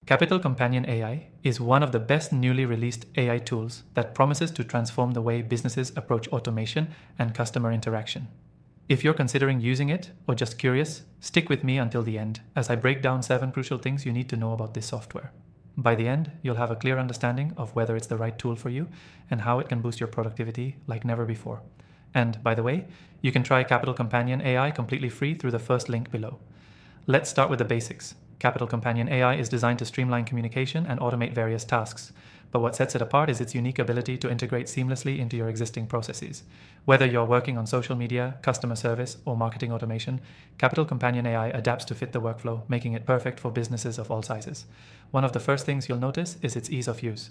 Capital Companion AI is one of the best newly released AI tools that promises to transform the way businesses approach automation and customer interaction. If you're considering using it or just curious, stick with me until the end as I break down 7 crucial things you need to know about this software. By the end, you'll have a clear understanding of whether it's the right tool for you and how it can boost your productivity like never before. And by the way, you can try Capital Companion AI completely free through the first link below. Let's start with the basics. Capital Companion AI is designed to streamline communication and automate various tasks, but what sets it apart is its unique ability to integrate seamlessly into your existing processes. Whether you're working on social media, customer service, or marketing automation, Capital Companion AI adapts to fit the workflow, making it perfect for businesses of all sizes. One of the first things you'll notice is its ease of use.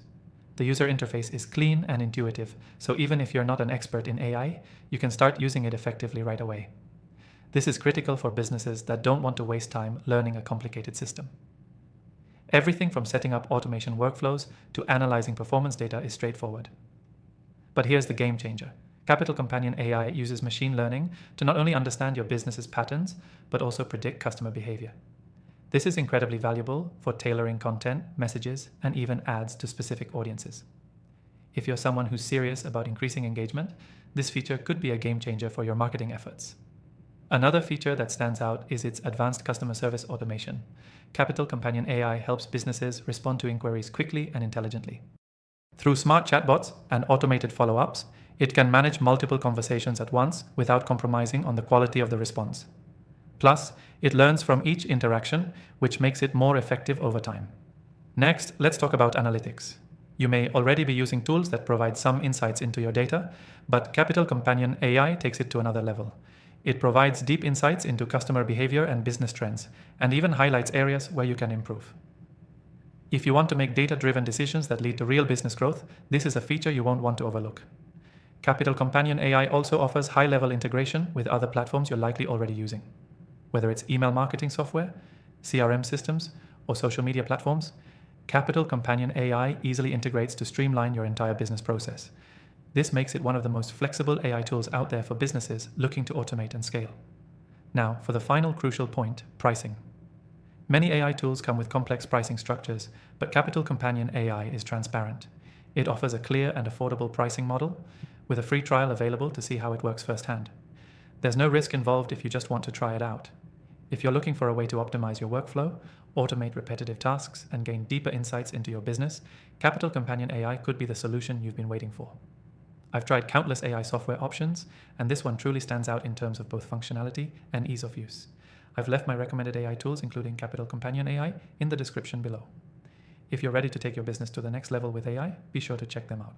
The user interface is clean and intuitive, so even if you're not an expert in AI, you can start using it effectively right away. This is critical for businesses that don't want to waste time learning a complicated system. Everything from setting up automation workflows to analyzing performance data is straightforward. But here's the game changer. Capital Companion AI uses machine learning to not only understand your business's patterns, but also predict customer behavior. This is incredibly valuable for tailoring content, messages, and even ads to specific audiences. If you're someone who's serious about increasing engagement, this feature could be a game changer for your marketing efforts. Another feature that stands out is its advanced customer service automation. Capital Companion AI helps businesses respond to inquiries quickly and intelligently. Through smart chatbots and automated follow-ups, it can manage multiple conversations at once without compromising on the quality of the response. Plus, it learns from each interaction, which makes it more effective over time. Next, let's talk about analytics. You may already be using tools that provide some insights into your data, but Capital Companion AI takes it to another level. It provides deep insights into customer behavior and business trends, and even highlights areas where you can improve. If you want to make data-driven decisions that lead to real business growth, this is a feature you won't want to overlook. Capital Companion AI also offers high-level integration with other platforms you're likely already using. Whether it's email marketing software, CRM systems, or social media platforms, Capital Companion AI easily integrates to streamline your entire business process. This makes it one of the most flexible AI tools out there for businesses looking to automate and scale. Now, for the final crucial point, pricing. Many AI tools come with complex pricing structures, but Capital Companion AI is transparent. It offers a clear and affordable pricing model, with a free trial available to see how it works firsthand. There's no risk involved if you just want to try it out. If you're looking for a way to optimize your workflow, automate repetitive tasks, and gain deeper insights into your business, Capital Companion AI could be the solution you've been waiting for. I've tried countless AI software options, and this one truly stands out in terms of both functionality and ease of use. I've left my recommended AI tools, including Capital Companion AI, in the description below. If you're ready to take your business to the next level with AI, be sure to check them out.